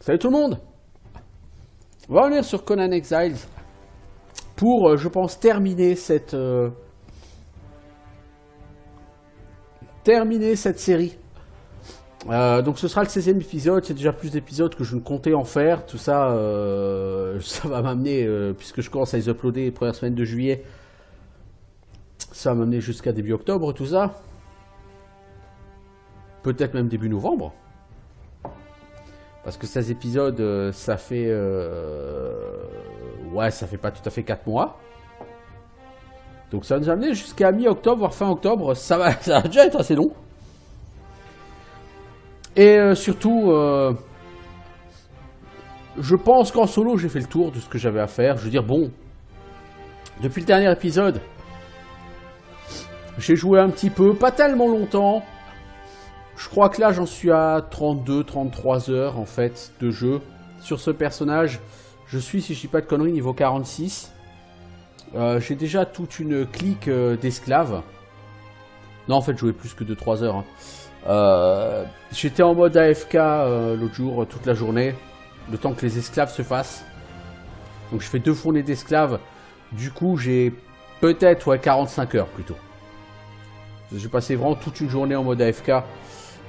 Salut tout le monde. On va revenir sur Conan Exiles pour, je pense, terminer cette série. Donc ce sera le 16e épisode, c'est déjà plus d'épisodes que je ne comptais en faire. Tout ça, ça va m'amener, puisque je commence à les uploader les premières semaines de juillet, ça va m'amener jusqu'à début octobre, tout ça. Peut-être même début novembre. Parce que 16 épisodes, ça fait... ouais, ça fait pas tout à fait 4 mois. Donc ça va nous amener jusqu'à mi-octobre, voire fin octobre. Ça va déjà être assez long. Et surtout, je pense qu'en solo, j'ai fait le tour de ce que j'avais à faire. Je veux dire, bon, depuis le dernier épisode, j'ai joué un petit peu, pas tellement longtemps. Je crois que là, j'en suis à 32-33 heures, en fait, de jeu. Sur ce personnage, je suis, si je dis pas de conneries, niveau 46. J'ai déjà toute une clique d'esclaves. Non, en fait, je jouais plus que 2-3 heures. Hein. J'étais en mode AFK l'autre jour, toute la journée, le temps que les esclaves se fassent. Donc je fais 2 fournées d'esclaves. Du coup, j'ai peut-être 45 heures plutôt. J'ai passé vraiment toute une journée en mode AFK.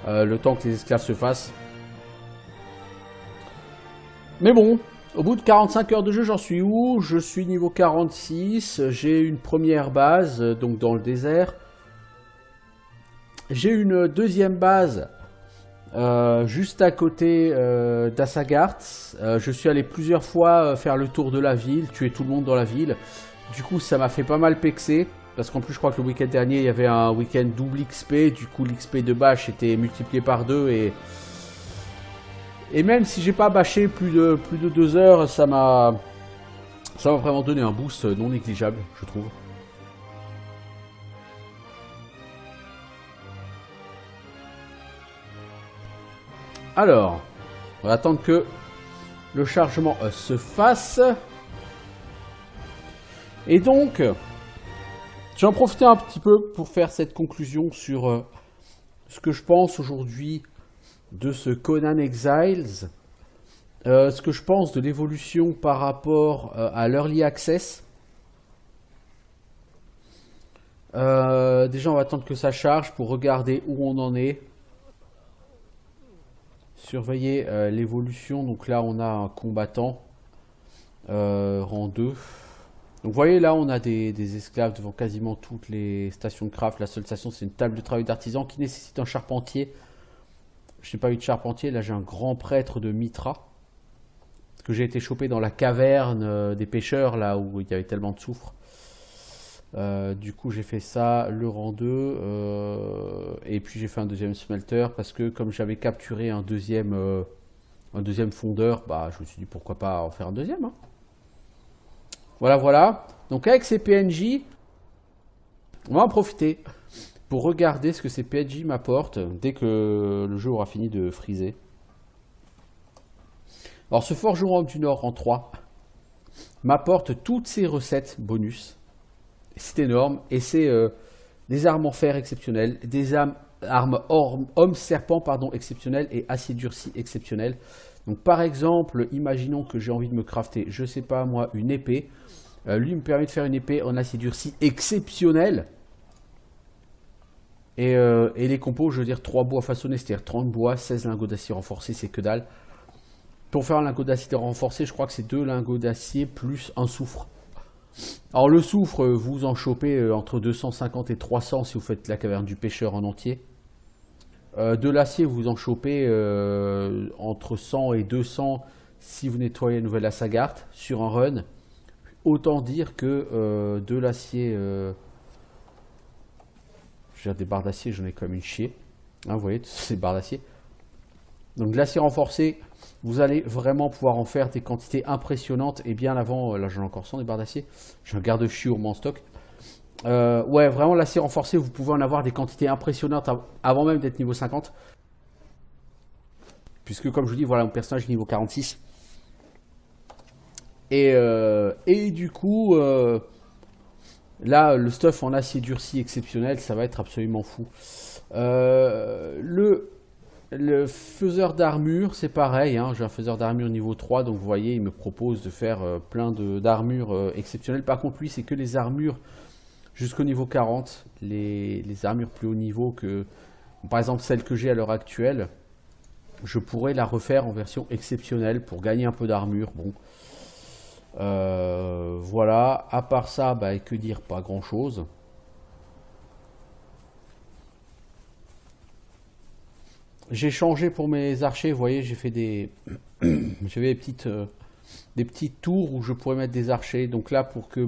Le temps que les esclaves se fassent. Mais bon, au bout de 45 heures de jeu, j'en suis où? Je suis niveau 46. J'ai une première base, donc dans le désert. J'ai une deuxième base juste à côté d'Assagart. Je suis allé plusieurs fois faire le tour de la ville, tuer tout le monde dans la ville. Du coup, ça m'a fait pas mal pexer. Parce qu'en plus, je crois que le week-end dernier, il y avait un week-end double XP. Du coup, l'XP de bâche était multiplié par 2. Et même si j'ai pas bâché plus de 2 heures, ça m'a vraiment donné un boost non négligeable, je trouve. Alors, on va attendre que le chargement se fasse. Et donc... j'en profite un petit peu pour faire cette conclusion sur ce que je pense aujourd'hui de ce Conan Exiles, ce que je pense de l'évolution par rapport à l'Early Access. Déjà, on va attendre que ça charge pour regarder où on en est. Surveiller l'évolution. Donc là, on a un combattant rang 2. Donc vous voyez là on a des esclaves devant quasiment toutes les stations de craft. La seule station c'est une table de travail d'artisan qui nécessite un charpentier. Je n'ai pas eu de charpentier, là j'ai un grand prêtre de Mitra. Parce que j'ai été chopé dans la caverne des pêcheurs là où il y avait tellement de soufre. Du coup j'ai fait ça, le rang 2. Et puis j'ai fait un deuxième smelter parce que comme j'avais capturé un deuxième fondeur, bah je me suis dit pourquoi pas en faire un deuxième. Hein. Voilà, voilà. Donc avec ces PNJ, on va en profiter pour regarder ce que ces PNJ m'apportent dès que le jeu aura fini de friser. Alors ce forgeron du Nord en 3 m'apporte toutes ces recettes bonus. C'est énorme. Et c'est des armes en fer exceptionnelles, des armes homme-serpent exceptionnelles et acier durci exceptionnel. Donc par exemple, imaginons que j'ai envie de me crafter, je sais pas moi, une épée. Lui me permet de faire une épée en acier durci exceptionnel. Et les compos, je veux dire 3 bois façonnés, c'est-à-dire 30 bois, 16 lingots d'acier renforcés, c'est que dalle. Pour faire un lingot d'acier renforcé, je crois que c'est 2 lingots d'acier plus un soufre. Alors le soufre, vous en chopez entre 250 et 300 si vous faites la caverne du pêcheur en entier. De l'acier, vous en chopez entre 100 et 200 si vous nettoyez la nouvelle Assagart sur un run. Autant dire que de l'acier, j'ai des barres d'acier, j'en ai comme une chier. Hein, vous voyez, ces barres d'acier. Donc de l'acier renforcé, vous allez vraiment pouvoir en faire des quantités impressionnantes. Et bien avant, là j'en ai encore 100 des barres d'acier. J'ai un garde-chiourme en stock. Ouais, vraiment l'acier renforcé, vous pouvez en avoir des quantités impressionnantes avant même d'être niveau 50. Puisque comme je vous dis, voilà mon personnage est niveau 46. Et du coup, là, le stuff en acier durci exceptionnel, ça va être absolument fou. Le Le faiseur d'armure, c'est pareil, hein, j'ai un faiseur d'armure niveau 3, donc vous voyez, il me propose de faire plein d'armures exceptionnelles. Par contre, lui, c'est que les armures jusqu'au niveau 40, les armures plus haut niveau que, par exemple, celle que j'ai à l'heure actuelle, je pourrais la refaire en version exceptionnelle pour gagner un peu d'armure. Bon, voilà, à part ça, bah, que dire, pas grand-chose. J'ai changé pour mes archers, vous voyez, j'ai fait j'avais des petites tours où je pourrais mettre des archers. Donc là, pour que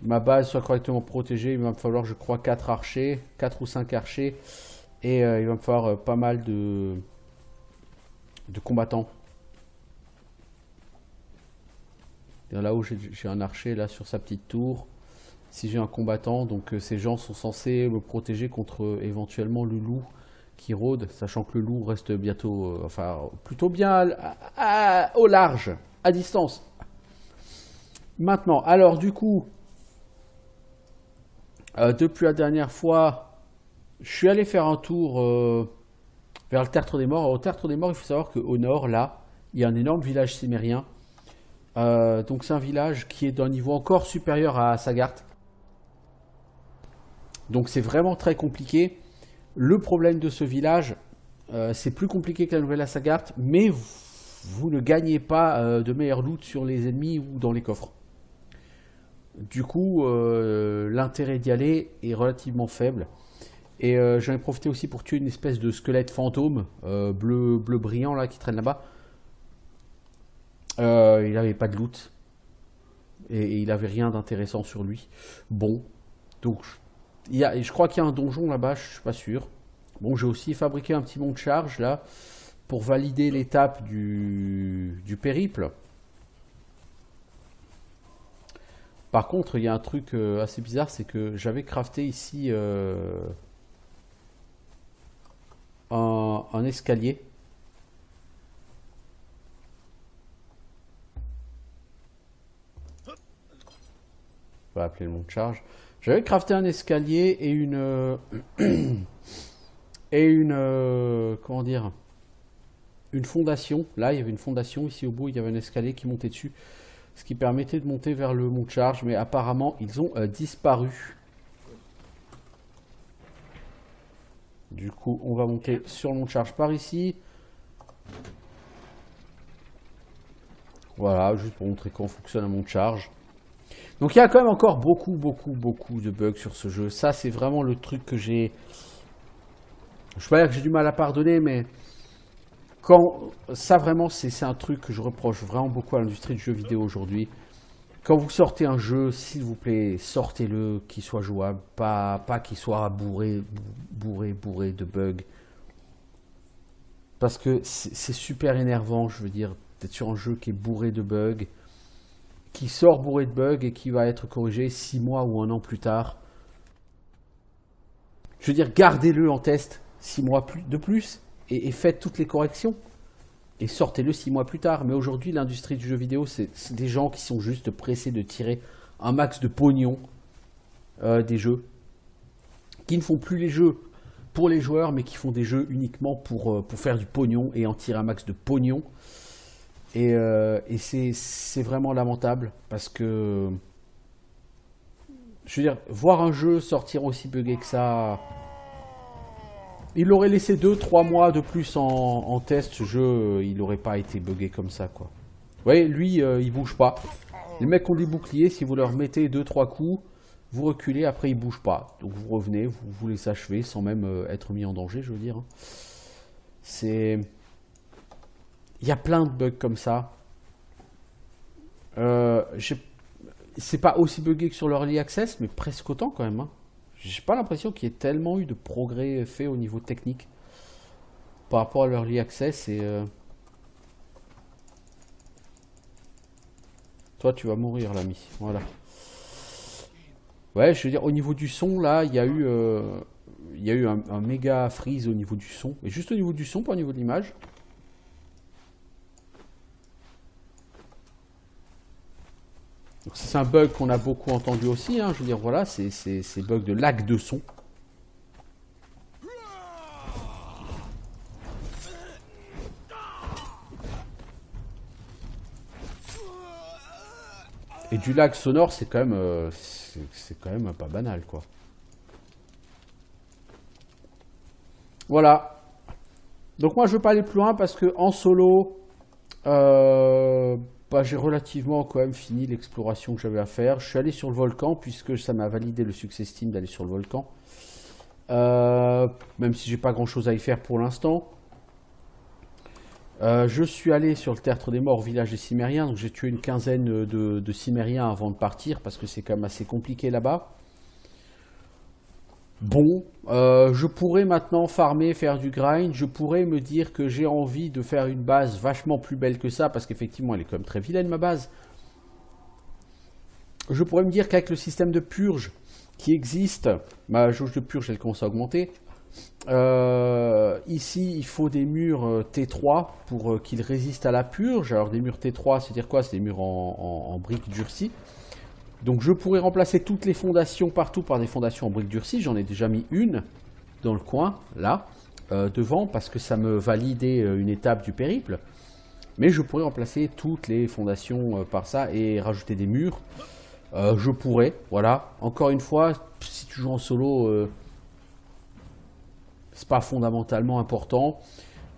ma base soit correctement protégée, il va me falloir, je crois, 4 archers, 4 ou 5 archers. Et il va me falloir pas mal de combattants. Et là où j'ai un archer, là, sur sa petite tour. Si j'ai un combattant, donc ces gens sont censés me protéger contre éventuellement le loup qui rôde, sachant que le loup reste bientôt, enfin plutôt bien au large, à distance. Maintenant, alors du coup, depuis la dernière fois, je suis allé faire un tour vers le Tertre des Morts. Alors, au Tertre des Morts, il faut savoir qu'au nord, là, il y a un énorme village cimérien. Donc c'est un village qui est d'un niveau encore supérieur à Sagart. Donc c'est vraiment très compliqué. Le problème de ce village, c'est plus compliqué que la nouvelle Sagart, mais vous ne gagnez pas de meilleur loot sur les ennemis ou dans les coffres. Du coup, l'intérêt d'y aller est relativement faible. Et j'en ai profité aussi pour tuer une espèce de squelette fantôme bleu brillant là qui traîne là-bas. Il n'avait pas de loot. Et il n'avait rien d'intéressant sur lui. Bon, donc je crois qu'il y a un donjon là-bas, je suis pas sûr. Bon, j'ai aussi fabriqué un petit mont de charge là pour valider l'étape du périple. Par contre, il y a un truc assez bizarre, c'est que j'avais crafté ici un escalier. On va appeler le mont de charge. J'avais crafté un escalier et comment dire, une fondation. Là, il y avait une fondation. Ici, au bout, il y avait un escalier qui montait dessus. Ce qui permettait de monter vers le mont de charge. Mais apparemment, ils ont disparu. Du coup, on va monter sur le mont de charge par ici. Voilà, juste pour montrer comment fonctionne un mont de charge. Donc il y a quand même encore beaucoup de bugs sur ce jeu. Ça, c'est vraiment le truc que j'ai... Je ne vais pas dire que j'ai du mal à pardonner, mais... Ça, vraiment, c'est un truc que je reproche vraiment beaucoup à l'industrie du jeu vidéo aujourd'hui. Quand vous sortez un jeu, s'il vous plaît, sortez-le, qu'il soit jouable. Pas qu'il soit bourré de bugs. Parce que c'est super énervant, je veux dire, d'être sur un jeu qui est bourré de bugs, qui sort bourré de bugs et qui va être corrigé 6 mois ou 1 an plus tard. Je veux dire, gardez-le en test 6 mois de plus et faites toutes les corrections. Et sortez-le 6 mois plus tard. Mais aujourd'hui, l'industrie du jeu vidéo, c'est des gens qui sont juste pressés de tirer un max de pognon des jeux. Qui ne font plus les jeux pour les joueurs, mais qui font des jeux uniquement pour faire du pognon et en tirer un max de pognon. Et c'est vraiment lamentable parce que, je veux dire, voir un jeu sortir aussi buggé que ça, il aurait laissé 2-3 mois de plus en test, ce jeu, il n'aurait pas été buggé comme ça, quoi. Vous voyez, lui, il bouge pas. Les mecs ont des boucliers, si vous leur mettez 2-3 coups, vous reculez, après ils bougent pas. Donc vous revenez, vous les achevez sans même être mis en danger, je veux dire. C'est... Il y a plein de bugs comme ça. C'est pas aussi buggé que sur l'Early Access, mais presque autant quand même. Hein. J'ai pas l'impression qu'il y ait tellement eu de progrès fait au niveau technique par rapport à l'Early Access. Et toi, tu vas mourir, l'ami. Voilà. Ouais, je veux dire, au niveau du son, là, il y a eu un méga freeze au niveau du son. Et juste au niveau du son, pas au niveau de l'image. C'est un bug qu'on a beaucoup entendu aussi, hein. Je veux dire, voilà, c'est bugs de lag de son. Et du lag sonore, c'est quand même, c'est quand même pas banal, quoi. Voilà. Donc moi, je veux pas aller plus loin parce que en solo, bah, j'ai relativement quand même fini l'exploration que j'avais à faire. Je suis allé sur le volcan puisque ça m'a validé le succès Steam d'aller sur le volcan. Même si j'ai pas grand chose à y faire pour l'instant. Je suis allé sur le tertre des morts au village des Cimériens, donc j'ai tué une quinzaine de Cimériens avant de partir parce que c'est quand même assez compliqué là-bas. Bon, je pourrais maintenant farmer, faire du grind, je pourrais me dire que j'ai envie de faire une base vachement plus belle que ça parce qu'effectivement elle est quand même très vilaine ma base. Je pourrais me dire qu'avec le système de purge qui existe, ma jauge de purge elle commence à augmenter. Ici, il faut des murs T3 pour qu'ils résistent à la purge. Alors, des murs T3, c'est-à-dire quoi? C'est des murs en briques durcies. Donc, je pourrais remplacer toutes les fondations partout par des fondations en briques durcies. J'en ai déjà mis une dans le coin, là, devant, parce que ça me validait une étape du périple. Mais je pourrais remplacer toutes les fondations par ça et rajouter des murs. Je pourrais, voilà. Encore une fois, si tu joues en solo... c'est pas fondamentalement important.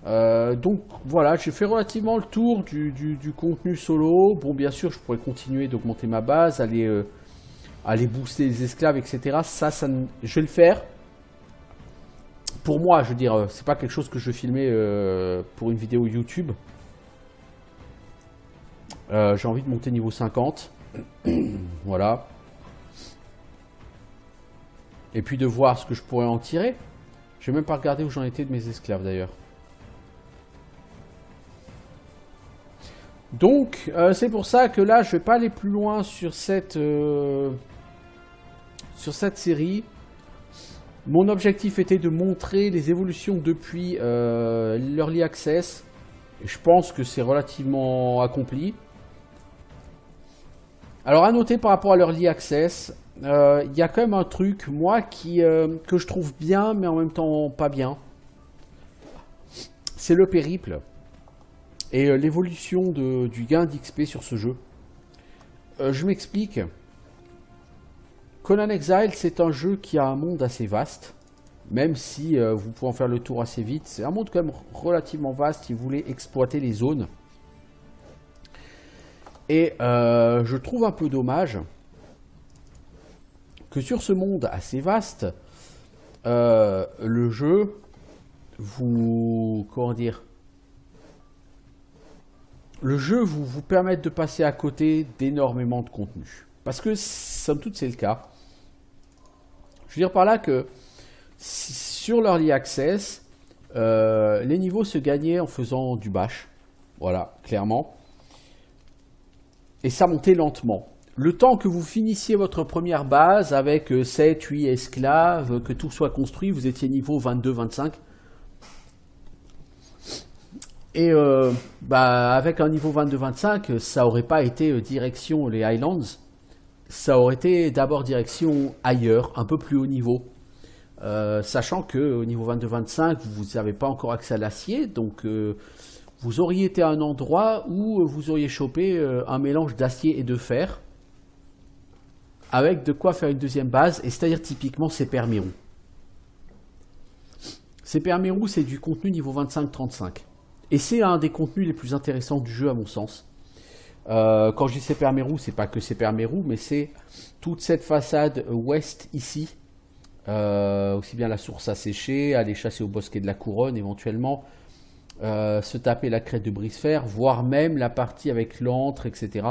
Donc voilà, j'ai fait relativement le tour du contenu solo. Bon, bien sûr, je pourrais continuer d'augmenter ma base, aller booster les esclaves, etc. Ça, je vais le faire. Pour moi, je veux dire, c'est pas quelque chose que je vais filmer pour une vidéo YouTube. J'ai envie de monter niveau 50. Voilà. Et puis de voir ce que je pourrais en tirer. Je vais même pas regarder où j'en étais de mes esclaves d'ailleurs. Donc, c'est pour ça que là, je vais pas aller plus loin sur cette série. Mon objectif était de montrer les évolutions depuis l'Early Access. Et je pense que c'est relativement accompli. Alors, à noter par rapport à l'Early Access, il y a quand même un truc, moi, que je trouve bien, mais en même temps pas bien. C'est le périple et l'évolution du gain d'XP sur ce jeu. Je m'explique. Conan Exile, c'est un jeu qui a un monde assez vaste, même si vous pouvez en faire le tour assez vite. C'est un monde quand même relativement vaste si vous voulez exploiter les zones. Et je trouve un peu dommage que sur ce monde assez vaste, le jeu comment dire, le jeu vous permette de passer à côté d'énormément de contenu. Parce que, somme toute, c'est le cas. Je veux dire par là que sur l'Early Access, les niveaux se gagnaient en faisant du bash. Voilà, clairement. Et ça montait lentement. Le temps que vous finissiez votre première base avec 7, 8 esclaves, que tout soit construit, vous étiez niveau 22, 25. Et avec un niveau 22, 25, ça aurait pas été direction les Highlands. Ça aurait été d'abord direction ailleurs, un peu plus haut niveau. Sachant qu'au niveau 22, 25, vous n'avez pas encore accès à l'acier, donc vous auriez été à un endroit où vous auriez chopé un mélange d'acier et de fer, avec de quoi faire une deuxième base, et c'est-à-dire typiquement Seper-Meru. Seper-Meru, c'est du contenu niveau 25-35. Et c'est un des contenus les plus intéressants du jeu à mon sens. Quand je dis Seper-Meru, c'est pas que Seper-Meru, mais c'est toute cette façade ouest ici. Aussi bien la source asséchée, aller chasser au bosquet de la couronne éventuellement, se taper la crête de Brisfer, voire même la partie avec l'antre, etc.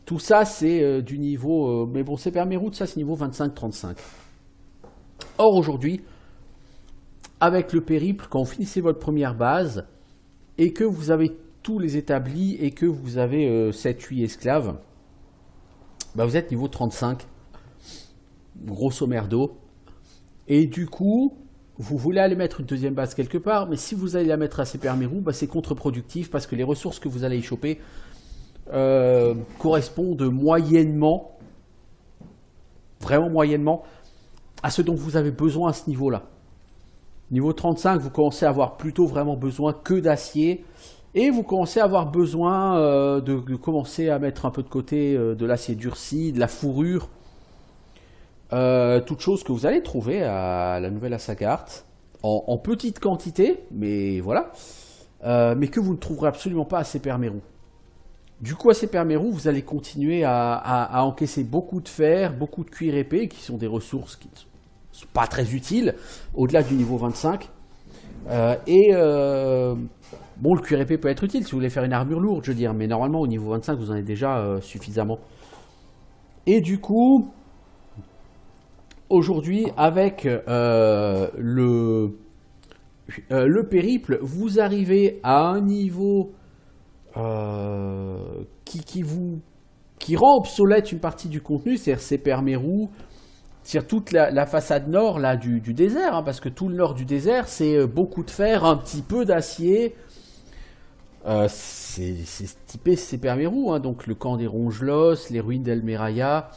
Tout ça, c'est du niveau... mais bon, Seper-Meru, tout ça, c'est niveau 25-35. Or, aujourd'hui, avec le périple, quand vous finissez votre première base, et que vous avez tous les établis, et que vous avez 7-8 esclaves, bah vous êtes niveau 35, grosso merdo. Et du coup, vous voulez aller mettre une deuxième base quelque part, mais si vous allez la mettre à Seper-Meru, bah c'est contre-productif, parce que les ressources que vous allez y choper correspondent moyennement, vraiment moyennement, à ce dont vous avez besoin à ce niveau-là. Niveau 35, vous commencez à avoir plutôt vraiment besoin que d'acier Et vous commencez à avoir besoin de commencer à mettre un peu de côté de l'acier durci, de la fourrure, toutes choses que vous allez trouver à la nouvelle Assagart, en petite quantité, mais voilà, mais que vous ne trouverez absolument pas à Sepermeru. Du coup, à Sepermeru, vous allez continuer à encaisser beaucoup de fer, beaucoup de cuir épais, qui sont des ressources qui ne sont pas très utiles, au-delà du niveau 25. Bon, le cuir épais peut être utile si vous voulez faire une armure lourde, je veux dire, mais normalement, au niveau 25, vous en avez déjà suffisamment. Et du coup, aujourd'hui, avec le périple, vous arrivez à un niveau qui rend obsolète une partie du contenu, c'est-à-dire Sepermeru, c'est toute la façade nord là, du désert, hein, parce que tout le nord du désert, c'est beaucoup de fer, un petit peu d'acier. C'est typé Sepermeru, hein, donc le camp des Rongelos, les ruines d'Elmeraya,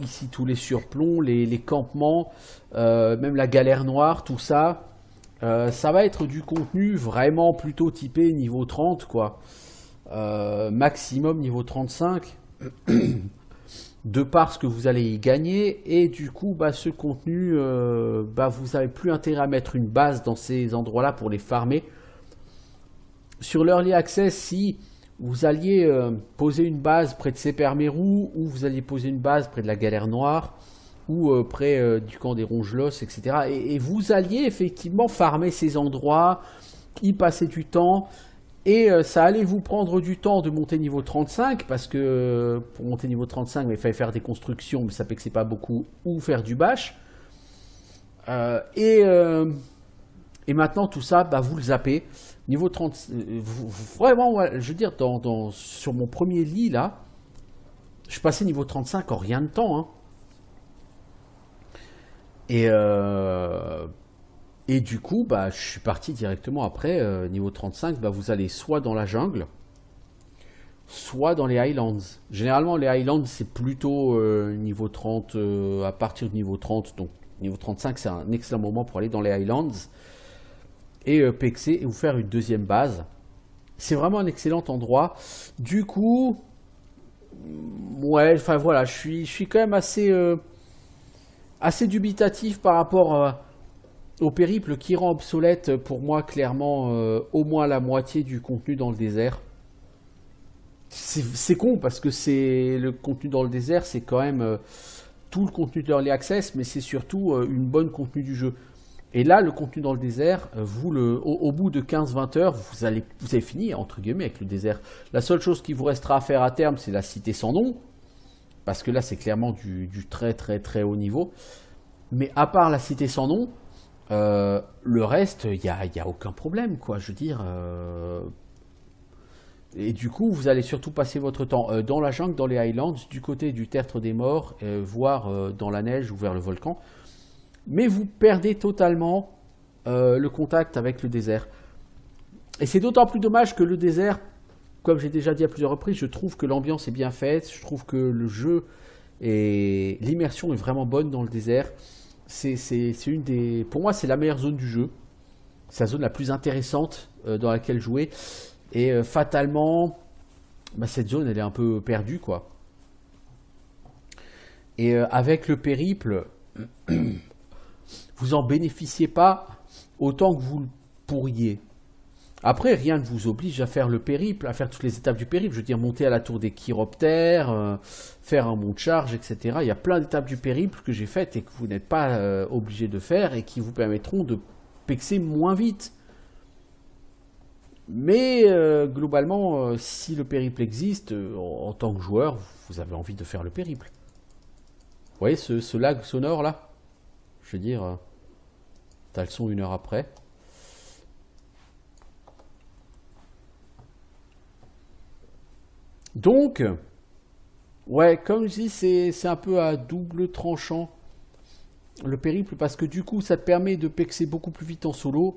ici tous les surplombs, les campements, même la galère noire, tout ça. Ça va être du contenu vraiment plutôt typé niveau 30, quoi. Maximum niveau 35, de par ce que vous allez y gagner. Et du coup, bah, ce contenu, vous n'avez plus intérêt à mettre une base dans ces endroits-là pour les farmer. Sur l'Early Access, si vous alliez poser une base près de Sepermeru, ou vous alliez poser une base près de la galère noire, ou près du camp des Rongelos, etc. Et vous alliez effectivement farmer ces endroits, y passer du temps, et ça allait vous prendre du temps de monter niveau 35, parce que pour monter niveau 35, il fallait faire des constructions, mais ça fait que c'est pas beaucoup, ou faire du bâche. Et maintenant, tout ça, bah, vous le zappez. Niveau 30, vraiment, je veux dire, sur mon premier lit, là, je passais niveau 35 en rien de temps, hein. Et du coup, bah, je suis parti directement après, niveau 35, bah, vous allez soit dans la jungle, soit dans les Highlands. Généralement, les Highlands, c'est plutôt niveau 30, à partir du niveau 30, donc niveau 35, c'est un excellent moment pour aller dans les Highlands, et pexer, et vous faire une deuxième base. C'est vraiment un excellent endroit. Du coup, ouais, enfin voilà, je suis quand même assez dubitatif par rapport au périple qui rend obsolète pour moi clairement au moins la moitié du contenu dans le désert. C'est con parce que c'est le contenu dans le désert, c'est quand même tout le contenu de l'Early Access, mais c'est surtout une bonne contenu du jeu. Et là, le contenu dans le désert, au bout de 15-20 heures, vous avez fini, entre guillemets, avec le désert. La seule chose qui vous restera à faire à terme, c'est la cité sans nom, parce que là, c'est clairement du très très très haut niveau. Mais à part la cité sans nom, le reste, il n'y a aucun problème, quoi. Je veux dire. Et du coup, vous allez surtout passer votre temps dans la jungle, dans les Highlands, du côté du tertre des morts, voire dans la neige ou vers le volcan. Mais vous perdez totalement le contact avec le désert. Et c'est d'autant plus dommage que le désert, comme j'ai déjà dit à plusieurs reprises, je trouve que l'ambiance est bien faite, je trouve que le jeu et l'immersion est vraiment bonne dans le désert. Pour moi, c'est la meilleure zone du jeu. C'est la zone la plus intéressante dans laquelle jouer. Et fatalement, bah, cette zone, elle est un peu perdue, quoi. Et avec le périple, vous en bénéficiez pas autant que vous le pourriez. Après, rien ne vous oblige à faire le périple, à faire toutes les étapes du périple. Je veux dire, monter à la tour des chiroptères, faire un mont de charge, etc. Il y a plein d'étapes du périple que j'ai faites et que vous n'êtes pas obligé de faire et qui vous permettront de pexer moins vite. Mais globalement, si le périple existe, en tant que joueur, vous avez envie de faire le périple. Vous voyez ce lag sonore là? Je veux dire, t'as le son 1 heure après. Donc, ouais, comme je dis, c'est un peu à double tranchant le périple parce que du coup, ça te permet de pexer beaucoup plus vite en solo.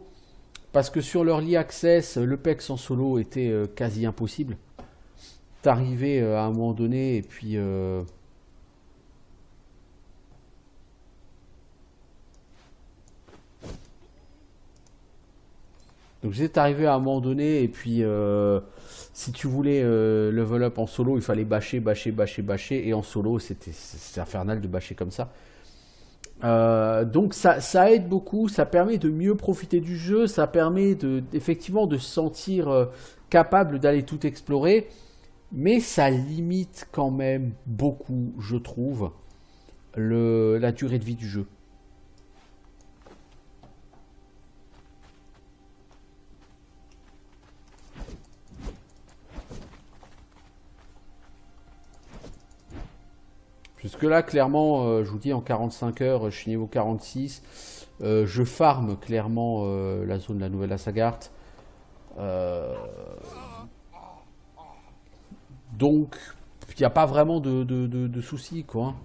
Parce que sur l'Early Access, le pex en solo était quasi impossible. T'arrivais à un moment donné et puis Donc j'étais arrivé à un moment donné, et puis si tu voulais level up en solo, il fallait bâcher, bâcher, bâcher, bâcher, et en solo, c'était infernal de bâcher comme ça. Donc ça aide beaucoup, ça permet de mieux profiter du jeu, ça permet effectivement de se sentir capable d'aller tout explorer, mais ça limite quand même beaucoup, je trouve, la durée de vie du jeu. Puisque là, clairement, je vous dis, en 45 heures, je suis niveau 46. Je farm clairement la zone de la Nouvelle Asgard. Donc, il n'y a pas vraiment de soucis, quoi.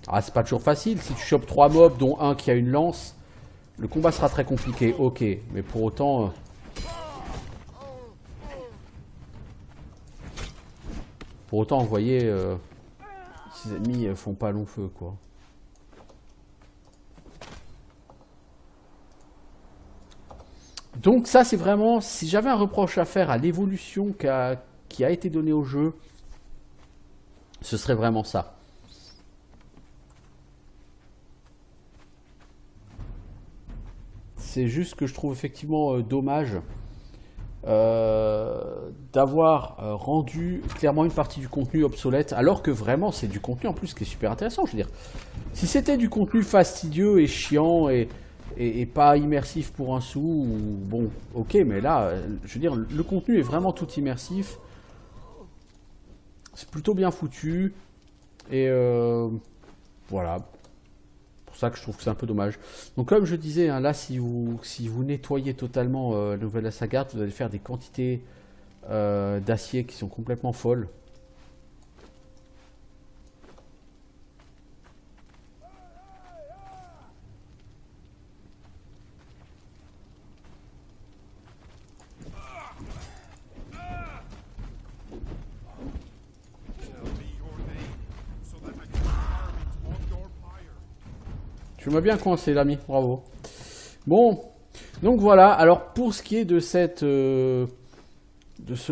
Ah, c'est pas toujours facile. Si tu chopes 3 mobs, dont un qui a une lance, le combat sera très compliqué. Ok, mais pour autant... Pour autant, vous voyez, ces ennemis font pas long feu, quoi. Donc ça, c'est vraiment... Si j'avais un reproche à faire à l'évolution qui a été donnée au jeu, ce serait vraiment ça. C'est juste que je trouve effectivement dommage d'avoir rendu clairement une partie du contenu obsolète, alors que vraiment c'est du contenu en plus qui est super intéressant. Je veux dire, si c'était du contenu fastidieux et chiant et pas immersif pour un sou, bon, ok, mais là, je veux dire, le contenu est vraiment tout immersif. C'est plutôt bien foutu et voilà. C'est ça que je trouve que c'est un peu dommage. Donc comme je disais, hein, là si vous nettoyez totalement la Nouvelle Asgard, vous allez faire des quantités d'acier qui sont complètement folles. Tu m'as bien coincé l'ami, bravo. Bon, donc voilà, alors pour ce qui est de ce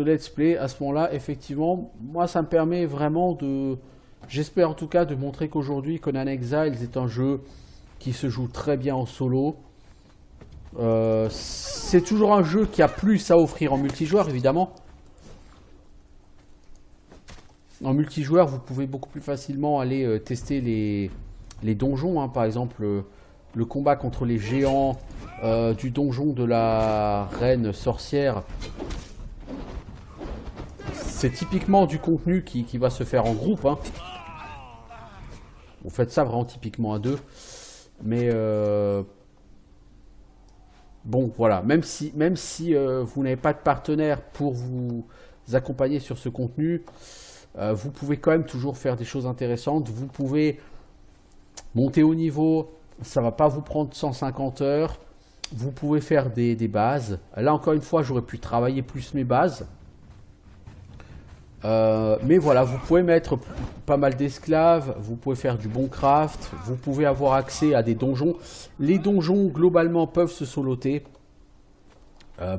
let's play, à ce moment-là, effectivement, moi ça me permet vraiment j'espère en tout cas de montrer qu'aujourd'hui Conan Exiles est un jeu qui se joue très bien en solo. C'est toujours un jeu qui a plus à offrir en multijoueur, évidemment. En multijoueur, vous pouvez beaucoup plus facilement aller tester les donjons, hein. Par exemple, le combat contre les géants du donjon de la reine sorcière. C'est typiquement du contenu qui va se faire en groupe, hein. Vous faites ça vraiment typiquement à deux. Mais bon, voilà. Même si vous n'avez pas de partenaire pour vous accompagner sur ce contenu, vous pouvez quand même toujours faire des choses intéressantes. Vous pouvez monter au niveau. Ça ne va pas vous prendre 150 heures. Vous pouvez faire des bases. Là, encore une fois, j'aurais pu travailler plus mes bases. Mais voilà, vous pouvez mettre pas mal d'esclaves, vous pouvez faire du bon craft, vous pouvez avoir accès à des donjons. Les donjons, globalement, peuvent se soloter.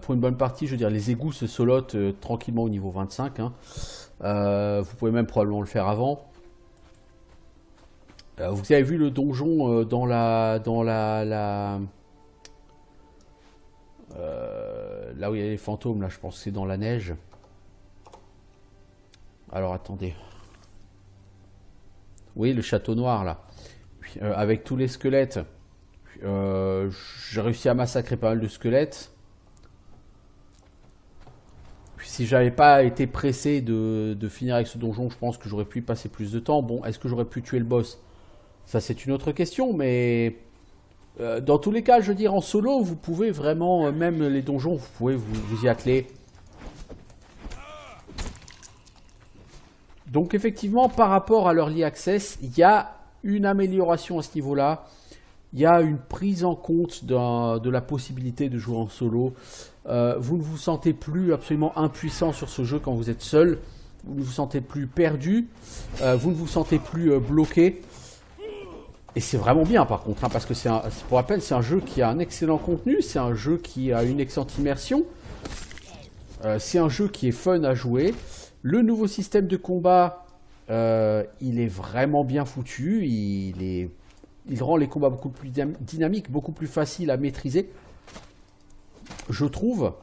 Pour une bonne partie, je veux dire, les égouts se solotent tranquillement au niveau 25. Hein. Vous pouvez même probablement le faire avant. Vous avez vu le donjon là où il y a les fantômes, là, je pense que c'est dans la neige. Alors attendez. Oui, le château noir là. Avec tous les squelettes. J'ai réussi à massacrer pas mal de squelettes. Puis si j'avais pas été pressé de finir avec ce donjon, je pense que j'aurais pu y passer plus de temps. Bon, est-ce que j'aurais pu tuer le boss? Ça c'est une autre question, mais dans tous les cas, je veux dire, en solo, vous pouvez vraiment, même les donjons, vous pouvez vous y atteler. Donc effectivement, par rapport à l'Early Access, il y a une amélioration à ce niveau-là. Il y a une prise en compte de la possibilité de jouer en solo. Vous ne vous sentez plus absolument impuissant sur ce jeu quand vous êtes seul. Vous ne vous sentez plus perdu. Vous ne vous sentez plus bloqué. Et c'est vraiment bien par contre, hein, parce que pour rappel, c'est un jeu qui a un excellent contenu, c'est un jeu qui a une excellente immersion, c'est un jeu qui est fun à jouer. Le nouveau système de combat, il est vraiment bien foutu, il rend les combats beaucoup plus dynamiques, beaucoup plus faciles à maîtriser, je trouve.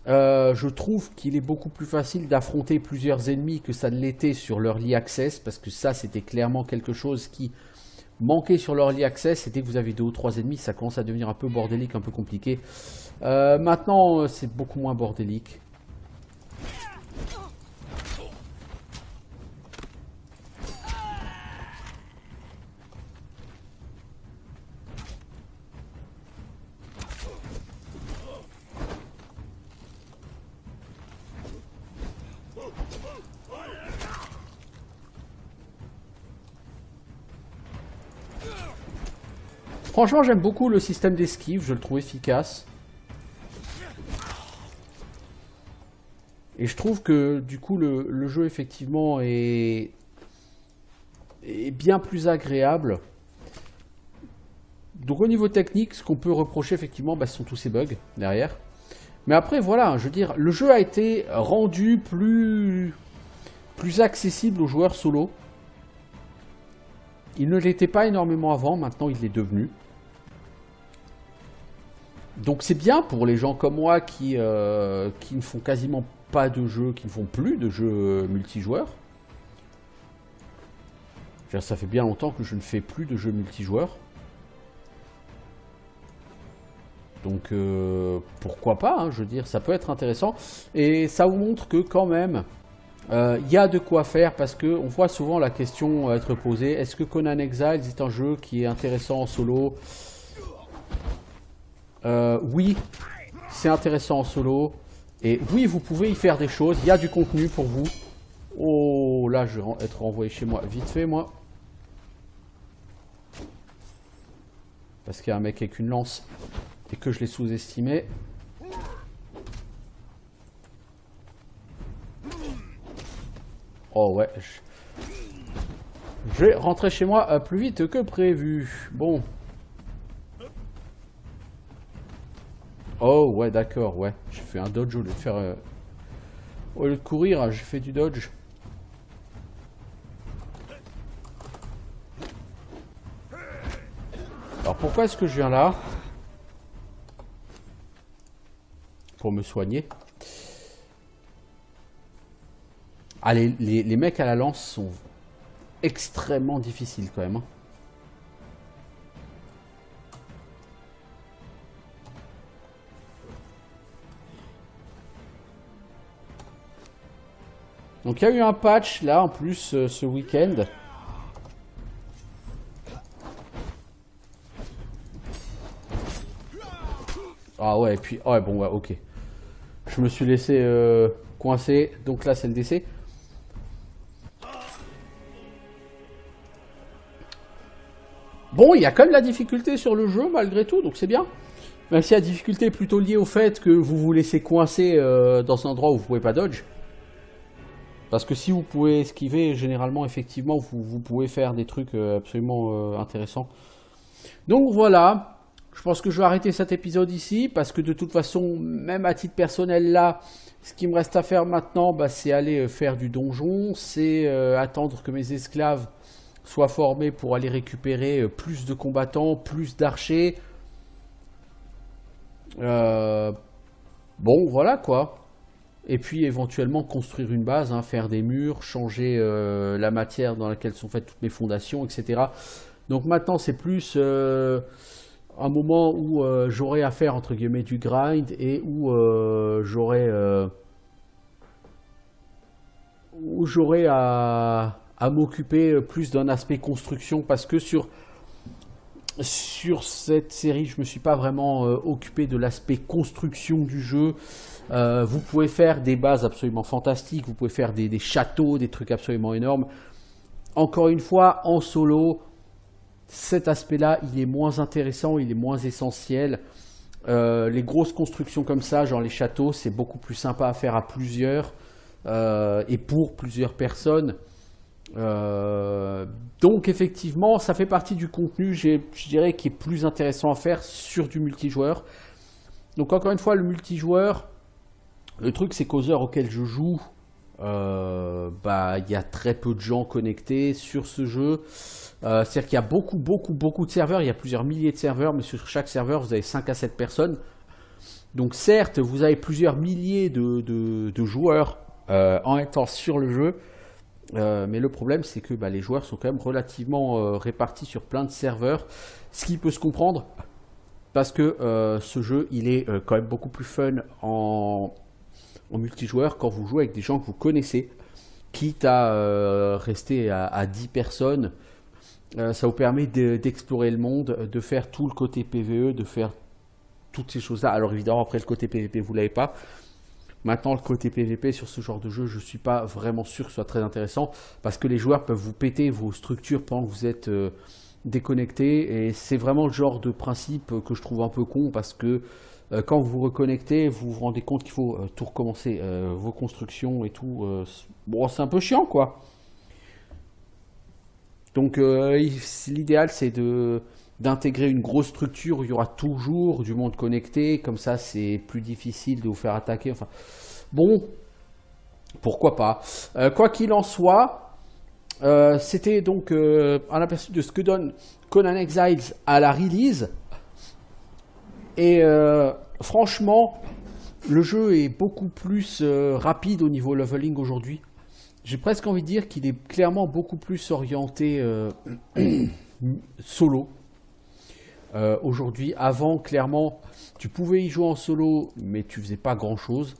Je trouve qu'il est beaucoup plus facile d'affronter plusieurs ennemis que ça ne l'était sur l'Early Access, parce que ça, c'était clairement quelque chose qui manquait sur l'Early Access. C'était que vous avez 2 ou 3 ennemis, ça commence à devenir un peu bordélique, un peu compliqué. Maintenant, c'est beaucoup moins bordélique. Franchement, j'aime beaucoup le système d'esquive, je le trouve efficace. Et je trouve que du coup le jeu effectivement est bien plus agréable. Donc au niveau technique, ce qu'on peut reprocher effectivement, ce sont tous ces bugs derrière. Mais après voilà, je veux dire, le jeu a été rendu plus accessible aux joueurs solo. Il ne l'était pas énormément avant, maintenant il l'est devenu. Donc c'est bien pour les gens comme moi qui ne font quasiment pas de jeux, qui ne font plus de jeux multijoueurs. Ça fait bien longtemps que je ne fais plus de jeux multijoueurs. Donc pourquoi pas, hein, je veux dire, ça peut être intéressant. Et ça vous montre que quand même, il y a de quoi faire, parce qu'on voit souvent la question être posée, est-ce que Conan Exiles est un jeu qui est intéressant en solo ? Oui, c'est intéressant en solo. Et oui, vous pouvez y faire des choses. Il y a du contenu pour vous. Oh, là, je vais être renvoyé chez moi. Vite fait, moi. Parce qu'il y a un mec avec une lance. Et que je l'ai sous-estimé. Oh, ouais. Je vais rentrer chez moi plus vite que prévu. Bon. Oh ouais, d'accord, ouais. J'ai fait un dodge au lieu de faire... au lieu de courir, j'ai fait du dodge. Alors pourquoi est-ce que je viens là? Pour me soigner. Ah, les mecs à la lance sont extrêmement difficiles quand même, hein. Donc il y a eu un patch là en plus ce week-end. Ah ouais, et puis... ouais, bon, ouais, ok. Je me suis laissé coincer, donc là c'est le décès. Bon, il y a quand même de la difficulté sur le jeu malgré tout, donc c'est bien. Même si la difficulté est plutôt liée au fait que vous vous laissez coincer dans un endroit où vous pouvez pas dodge. Parce que si vous pouvez esquiver, généralement, effectivement, vous pouvez faire des trucs absolument intéressants. Donc voilà, je pense que je vais arrêter cet épisode ici, parce que de toute façon, même à titre personnel là, ce qui me reste à faire maintenant, c'est aller faire du donjon, c'est attendre que mes esclaves soient formés pour aller récupérer plus de combattants, plus d'archers. Bon, voilà quoi. Et puis éventuellement construire une base, hein, faire des murs, changer la matière dans laquelle sont faites toutes mes fondations, etc. Donc maintenant c'est plus un moment où j'aurai à faire entre guillemets du grind et où j'aurai à m'occuper plus d'un aspect construction, parce que sur cette série je me suis pas vraiment occupé de l'aspect construction du jeu. Vous pouvez faire des bases absolument fantastiques, vous pouvez faire des châteaux, des trucs absolument énormes. Encore une fois, en solo, cet aspect-là, il est moins intéressant, il est moins essentiel. Les grosses constructions comme ça, genre les châteaux, c'est beaucoup plus sympa à faire à plusieurs et pour plusieurs personnes. Donc effectivement, ça fait partie du contenu, je dirais, qui est plus intéressant à faire sur du multijoueur. Donc encore une fois, le multijoueur, le truc c'est qu'aux heures auxquelles je joue, il y a très peu de gens connectés sur ce jeu. C'est-à-dire qu'il y a beaucoup de serveurs, il y a plusieurs milliers de serveurs, mais sur chaque serveur vous avez 5 à 7 personnes. Donc certes, vous avez plusieurs milliers de joueurs en même temps sur le jeu, mais le problème c'est que les joueurs sont quand même relativement répartis sur plein de serveurs, ce qui peut se comprendre parce que ce jeu il est quand même beaucoup plus fun en multijoueur quand vous jouez avec des gens que vous connaissez, quitte à rester à 10 personnes. Ça vous permet d'explorer le monde, de faire tout le côté PvE, de faire toutes ces choses-là. Alors évidemment, après le côté PvP, vous ne l'avez pas. Maintenant, le côté PvP sur ce genre de jeu, je ne suis pas vraiment sûr que ce soit très intéressant parce que les joueurs peuvent vous péter vos structures pendant que vous êtes déconnecté. Et c'est vraiment le genre de principe que je trouve un peu con parce que quand vous vous reconnectez, vous vous rendez compte qu'il faut tout recommencer, vos constructions et tout. Bon, c'est un peu chiant, quoi. Donc l'idéal c'est d'intégrer une grosse structure où il y aura toujours du monde connecté, comme ça c'est plus difficile de vous faire attaquer. Enfin, bon, pourquoi pas. Quoi qu'il en soit, c'était donc un aperçu de ce que donne Conan Exiles à la release. Et franchement, le jeu est beaucoup plus rapide au niveau leveling aujourd'hui. J'ai presque envie de dire qu'il est clairement beaucoup plus orienté solo. Aujourd'hui, avant, clairement, tu pouvais y jouer en solo, mais tu faisais pas grand-chose.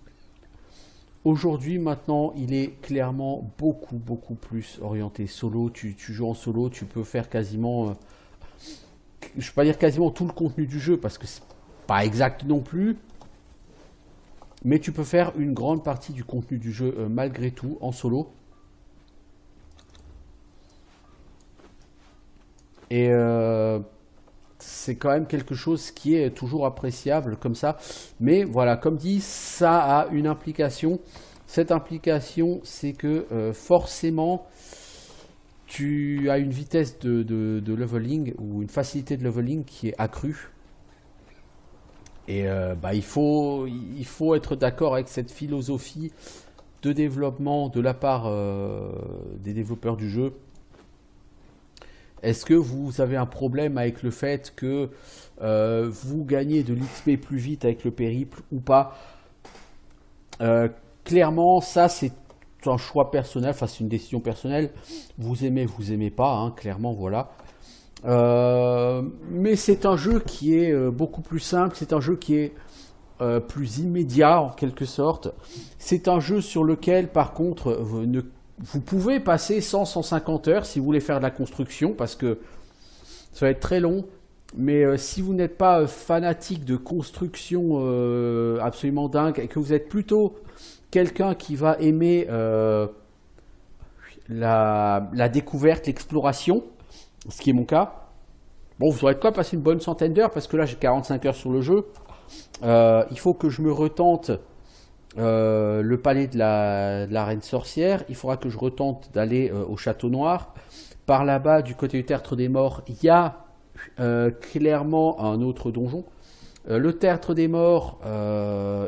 Aujourd'hui, maintenant, il est clairement beaucoup plus orienté solo. Tu joues en solo, tu peux faire quasiment, je ne vais pas dire quasiment tout le contenu du jeu, parce que c'est pas exact non plus. Mais tu peux faire une grande partie du contenu du jeu malgré tout en solo. Et c'est quand même quelque chose qui est toujours appréciable comme ça. Mais voilà, comme dit, ça a une implication. Cette implication, c'est que forcément, tu as une vitesse de leveling ou une facilité de leveling qui est accrue. Et il faut être d'accord avec cette philosophie de développement de la part des développeurs du jeu. Est-ce que vous avez un problème avec le fait que vous gagnez de l'XP plus vite avec le périple ou pas? Clairement, ça c'est un choix personnel, enfin c'est une décision personnelle. Vous aimez pas, hein, clairement, voilà. Mais c'est un jeu qui est beaucoup plus simple, c'est un jeu qui est plus immédiat en quelque sorte. C'est un jeu sur lequel par contre vous pouvez passer 100-150 heures si vous voulez faire de la construction parce que ça va être très long. Mais si vous n'êtes pas fanatique de construction absolument dingue et que vous êtes plutôt quelqu'un qui va aimer la découverte, l'exploration, ce qui est mon cas, bon, vous aurez de quoi passer une bonne centaine d'heures parce que là j'ai 45 heures sur le jeu. Il faut que je me retente le palais de la reine sorcière. Il faudra que je retente d'aller au château noir. Par là-bas, du côté du tertre des morts, il y a clairement un autre donjon. Le tertre des morts,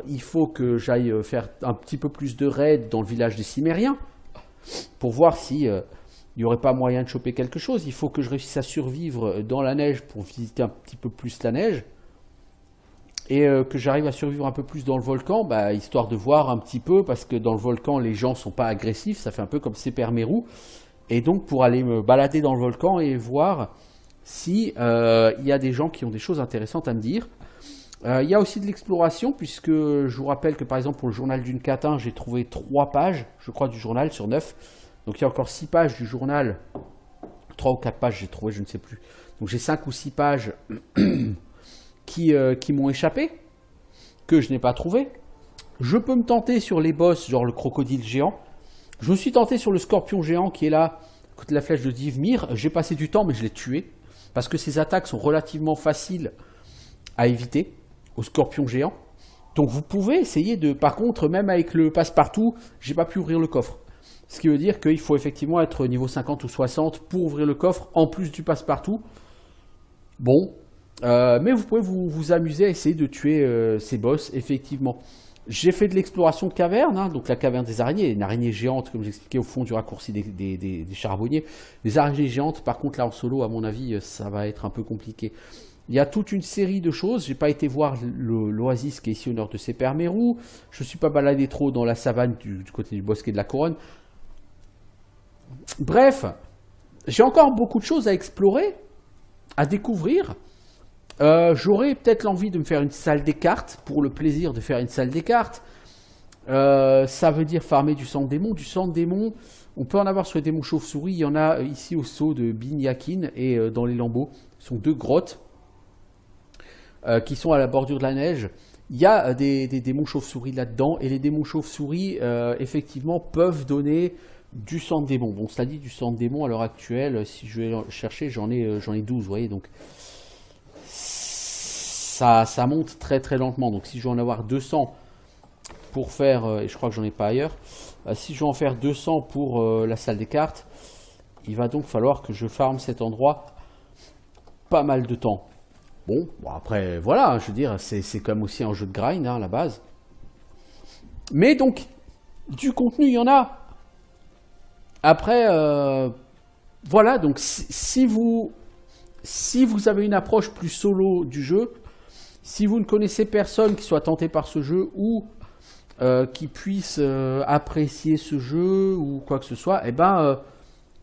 il faut que j'aille faire un petit peu plus de raids dans le village des Cimériens pour voir si il n'y aurait pas moyen de choper quelque chose. Il faut que je réussisse à survivre dans la neige pour visiter un petit peu plus la neige. Et que j'arrive à survivre un peu plus dans le volcan, histoire de voir un petit peu, parce que dans le volcan, les gens sont pas agressifs, ça fait un peu comme Sepermeru. Et donc, pour aller me balader dans le volcan et voir si il y a des gens qui ont des choses intéressantes à me dire. Il y a aussi de l'exploration, puisque je vous rappelle que, par exemple, pour le journal d'une catin, j'ai trouvé 3 pages, je crois, du journal sur 9. Donc, il y a encore 6 pages du journal. 3 ou 4 pages, j'ai trouvé, je ne sais plus. Donc, j'ai 5 ou 6 pages qui m'ont échappé, que je n'ai pas trouvé. Je peux me tenter sur les boss, genre le crocodile géant. Je me suis tenté sur le scorpion géant qui est là, à côté de la flèche de Divmir. J'ai passé du temps, mais je l'ai tué. Parce que ses attaques sont relativement faciles à éviter au scorpion géant. Donc vous pouvez essayer de... Par contre, même avec le passe-partout, j'ai pas pu ouvrir le coffre. Ce qui veut dire qu'il faut effectivement être niveau 50 ou 60 pour ouvrir le coffre, en plus du passe-partout. Bon, mais vous pouvez vous amuser à essayer de tuer ces boss, effectivement. J'ai fait de l'exploration de caverne, hein, donc la caverne des araignées, une araignée géante, comme j'expliquais au fond du raccourci des charbonniers. Les araignées géantes, par contre, là en solo, à mon avis, ça va être un peu compliqué. Il y a toute une série de choses. J'ai pas été voir l'oasis qui est ici au nord de Sepermeru. Je ne suis pas baladé trop dans la savane du côté du bosquet de la Couronne. Bref, j'ai encore beaucoup de choses à explorer, à découvrir. J'aurais peut-être l'envie de me faire une salle des cartes, pour le plaisir de faire une salle des cartes. Ça veut dire farmer du sang de démon. Du sang de démon, on peut en avoir sur les démons chauves-souris. Il y en a ici au saut de Binyakin et dans les lambeaux. Ce sont 2 grottes qui sont à la bordure de la neige. Il y a des démons chauves-souris là-dedans. Et les démons chauves-souris, effectivement, peuvent donner du sang de démon. Bon, cela dit, du sang de démon, à l'heure actuelle, si je vais chercher, j'en ai 12, vous voyez, donc ça monte très très lentement. Donc si je veux en avoir 200 pour faire, et je crois que j'en ai pas ailleurs, si je veux en faire 200 pour la salle des cartes, il va donc falloir que je farme cet endroit pas mal de temps. Bon après voilà, je veux dire, c'est quand même aussi un jeu de grind hein, à la base. Mais donc, du contenu il y en a. Après, voilà, donc si vous avez une approche plus solo du jeu, si vous ne connaissez personne qui soit tenté par ce jeu ou qui puisse apprécier ce jeu ou quoi que ce soit, eh ben,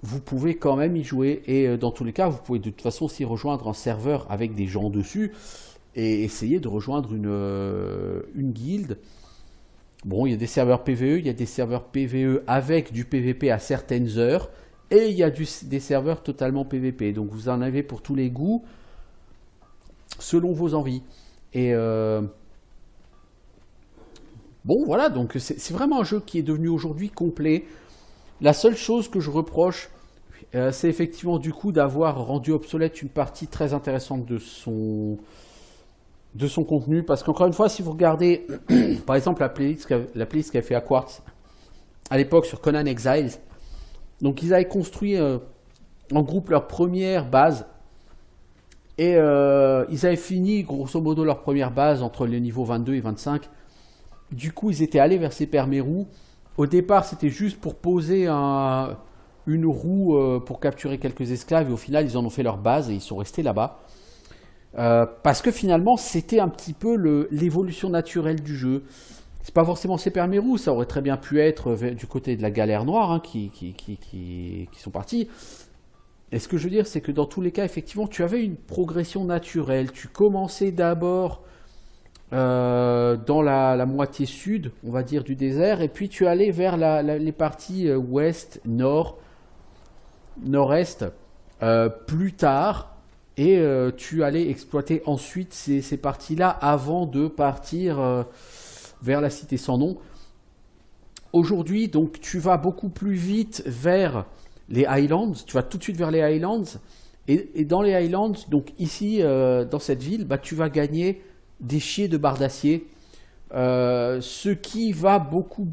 vous pouvez quand même y jouer. Et dans tous les cas, vous pouvez de toute façon aussi rejoindre un serveur avec des gens dessus et essayer de rejoindre une guilde. Bon, il y a des serveurs PvE, il y a des serveurs PvE avec du PvP à certaines heures, et il y a des serveurs totalement PvP. Donc vous en avez pour tous les goûts, selon vos envies. Et bon, voilà, donc c'est vraiment un jeu qui est devenu aujourd'hui complet. La seule chose que je reproche, c'est effectivement du coup d'avoir rendu obsolète une partie très intéressante de son contenu, parce qu'encore une fois, si vous regardez par exemple la playlist qu'a fait Aquartz à l'époque sur Conan Exiles, donc ils avaient construit en groupe leur première base et ils avaient fini grosso modo leur première base entre les niveaux 22 et 25. Du coup ils étaient allés vers Sepermeru. Au départ c'était juste pour poser une roue pour capturer quelques esclaves, et au final ils en ont fait leur base et ils sont restés là-bas. Parce que finalement c'était un petit peu l'évolution naturelle du jeu. C'est pas forcément Sepermeru, ça aurait très bien pu être du côté de la galère noire hein, qui sont partis. Et ce que je veux dire, c'est que dans tous les cas, effectivement, tu avais une progression naturelle. Tu commençais d'abord dans la moitié sud, on va dire, du désert, et puis tu allais vers les parties ouest, nord, nord-est plus tard. Et tu allais exploiter ensuite ces parties-là avant de partir vers la cité sans nom. Aujourd'hui, donc, tu vas beaucoup plus vite vers les Highlands. Tu vas tout de suite vers les Highlands. Et dans les Highlands, donc ici, dans cette ville, bah, tu vas gagner des chiers de barres d'acier. Ce qui va beaucoup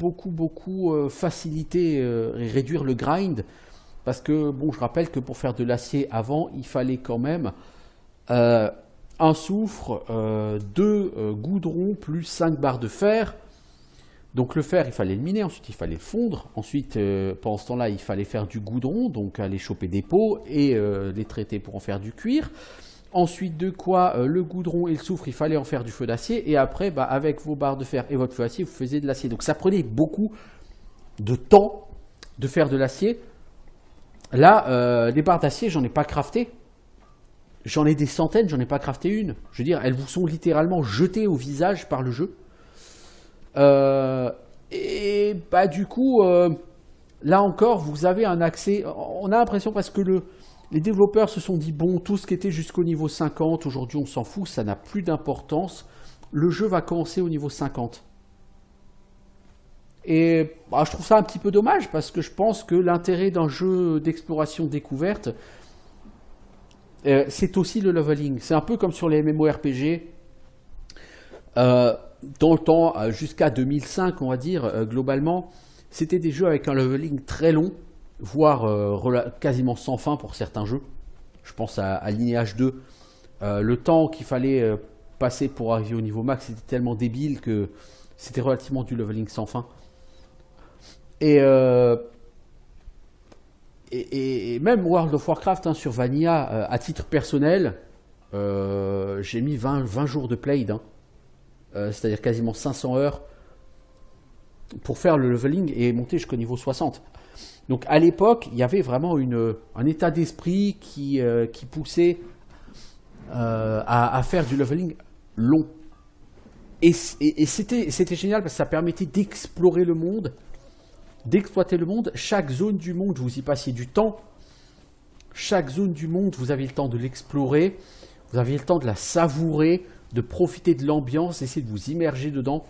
faciliter et réduire le grind. Parce que, bon, je rappelle que pour faire de l'acier avant, il fallait quand même un soufre, 2 goudrons, plus 5 barres de fer. Donc le fer, il fallait le miner, ensuite il fallait le fondre. Ensuite, pendant ce temps-là, il fallait faire du goudron, donc aller choper des pots et les traiter pour en faire du cuir. Ensuite, de quoi le goudron et le soufre, il fallait en faire du feu d'acier. Et après, bah, avec vos barres de fer et votre feu d'acier, vous faisiez de l'acier. Donc ça prenait beaucoup de temps de faire de l'acier. Là, les barres d'acier, j'en ai pas crafté. J'en ai des centaines, j'en ai pas crafté une. Je veux dire, elles vous sont littéralement jetées au visage par le jeu. Et bah du coup, là encore, vous avez un accès. On a l'impression parce que les développeurs se sont dit, bon, tout ce qui était jusqu'au niveau 50, aujourd'hui on s'en fout, ça n'a plus d'importance. Le jeu va commencer au niveau 50. Et bah, je trouve ça un petit peu dommage parce que je pense que l'intérêt d'un jeu d'exploration découverte, c'est aussi le leveling. C'est un peu comme sur les MMORPG. Dans le temps, jusqu'à 2005, on va dire, globalement, c'était des jeux avec un leveling très long, voire quasiment sans fin pour certains jeux. Je pense à Lineage 2. Le temps qu'il fallait passer pour arriver au niveau max était tellement débile que c'était relativement du leveling sans fin. Et, euh, et même World of Warcraft hein, sur Vanilla, à titre personnel, j'ai mis 20 jours de played, hein. C'est-à-dire quasiment 500 heures pour faire le leveling et monter jusqu'au niveau 60. Donc à l'époque, il y avait vraiment un état d'esprit qui poussait à faire du leveling long. Et c'était génial parce que ça permettait d'explorer le monde, d'exploiter le monde. Chaque zone du monde, vous y passiez du temps. Chaque zone du monde, vous aviez le temps de l'explorer, vous aviez le temps de la savourer, de profiter de l'ambiance, d'essayer de vous immerger dedans.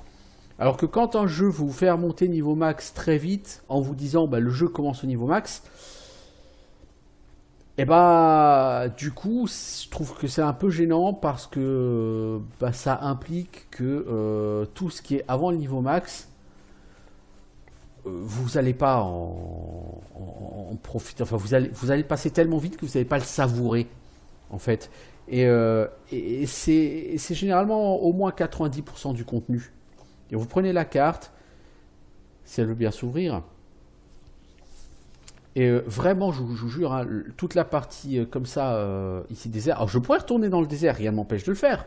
Alors que quand un jeu vous fait remonter niveau max très vite, en vous disant bah, le jeu commence au niveau max, et bah du coup je trouve que c'est un peu gênant parce que bah, ça implique que tout ce qui est avant le niveau max, vous n'allez pas en profiter, enfin vous allez passer tellement vite que vous n'allez pas le savourer en fait. Et c'est généralement au moins 90% du contenu. Et vous prenez la carte, si elle veut bien s'ouvrir. Et vraiment, je vous jure, hein, toute la partie comme ça, ici désert. Alors je pourrais retourner dans le désert, rien ne m'empêche de le faire.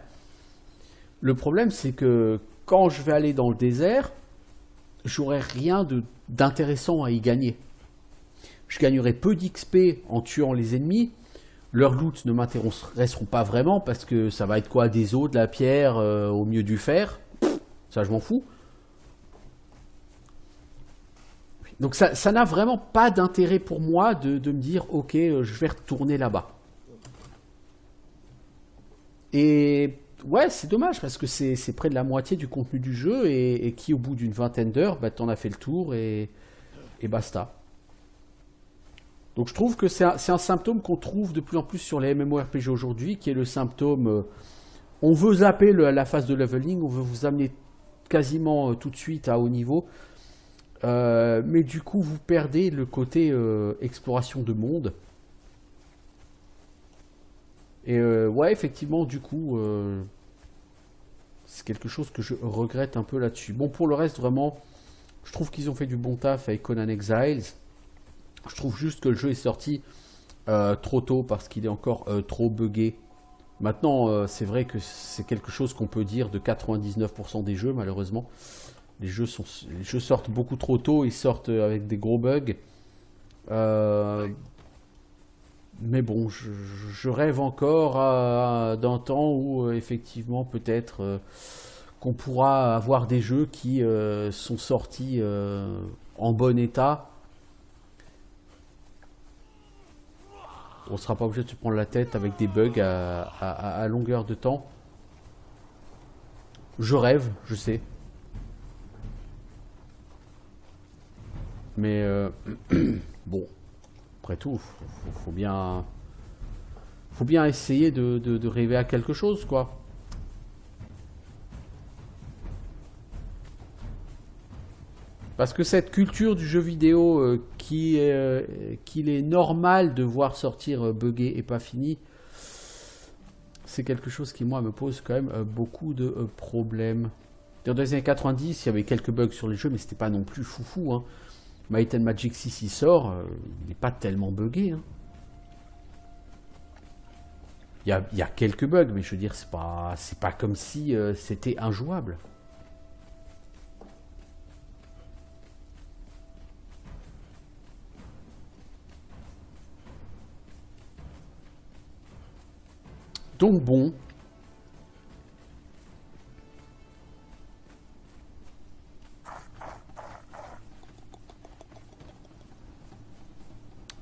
Le problème, c'est que quand je vais aller dans le désert, j'aurai rien d'intéressant à y gagner. Je gagnerai peu d'XP en tuant les ennemis. Leurs loots ne m'intéresseront pas vraiment parce que ça va être quoi? Des os, de la pierre, au mieux du fer. Ça, je m'en fous. Donc ça n'a vraiment pas d'intérêt pour moi de me dire ok, je vais retourner là-bas. Et ouais, c'est dommage parce que c'est près de la moitié du contenu du jeu et qui au bout d'une vingtaine d'heures, bah, t'en as fait le tour et basta. Donc je trouve que c'est un symptôme qu'on trouve de plus en plus sur les MMORPG aujourd'hui, qui est le symptôme on veut zapper la phase de leveling, on veut vous amener quasiment tout de suite à haut niveau, mais du coup vous perdez le côté exploration de monde. Et ouais, effectivement, du coup, c'est quelque chose que je regrette un peu là-dessus. Bon, pour le reste, vraiment, je trouve qu'ils ont fait du bon taf avec Conan Exiles. Je trouve juste que le jeu est sorti trop tôt parce qu'il est encore trop buggé. Maintenant, c'est vrai que c'est quelque chose qu'on peut dire de 99% des jeux, malheureusement. Les jeux sortent beaucoup trop tôt, ils sortent avec des gros bugs. Mais bon, je rêve encore d'un temps où effectivement peut-être qu'on pourra avoir des jeux qui sont sortis en bon état. On ne sera pas obligé de se prendre la tête avec des bugs à longueur de temps. Je rêve, je sais. Mais bon, après tout, faut bien essayer de rêver à quelque chose, quoi. Parce que cette culture du jeu vidéo qu'il est normal de voir sortir buggé et pas fini, c'est quelque chose qui, moi, me pose quand même beaucoup de problèmes. Dans les années 90, il y avait quelques bugs sur les jeux, mais c'était pas non plus foufou, hein. Might and Magic 6 il sort, il n'est pas tellement buggé, hein. Il y a quelques bugs, mais je veux dire, c'est pas comme si c'était injouable. Donc bon.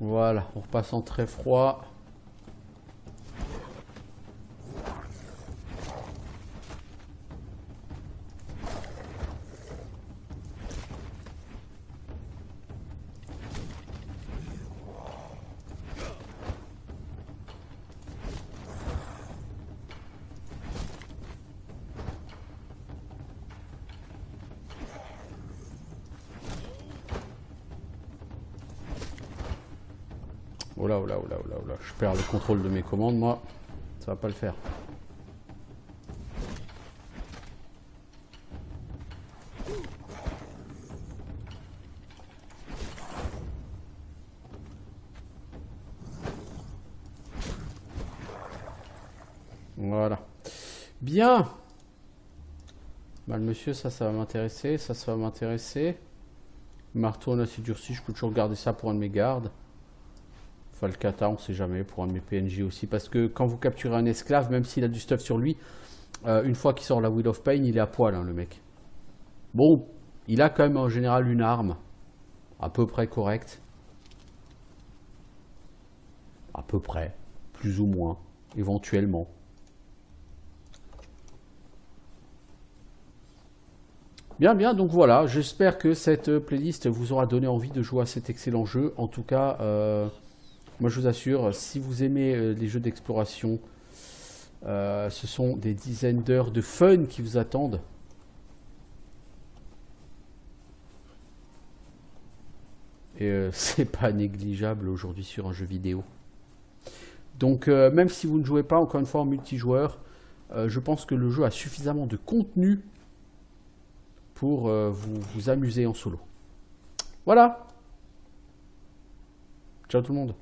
Voilà, on repasse en très froid. Oh là, oh là, oh là, oh là, oh là. Je perds le contrôle de mes commandes, moi. Ça va pas le faire. Voilà. Bien. Bah, le monsieur, ça va m'intéresser. Ça va m'intéresser. Marteau en acier durci, je peux toujours garder ça pour un de mes gardes. Falcata, on sait jamais, pour un de mes PNJ aussi. Parce que quand vous capturez un esclave, même s'il a du stuff sur lui, une fois qu'il sort la Wheel of Pain, il est à poil, hein, le mec. Bon, il a quand même en général une arme. À peu près correcte. À peu près. Plus ou moins. Éventuellement. Bien, bien, donc voilà, j'espère que cette playlist vous aura donné envie de jouer à cet excellent jeu. En tout cas, moi je vous assure, si vous aimez les jeux d'exploration, ce sont des dizaines d'heures de fun qui vous attendent. Et c'est pas négligeable aujourd'hui sur un jeu vidéo. Donc même si vous ne jouez pas encore une fois en multijoueur, je pense que le jeu a suffisamment de contenu pour vous amuser en solo. Voilà. Ciao tout le monde.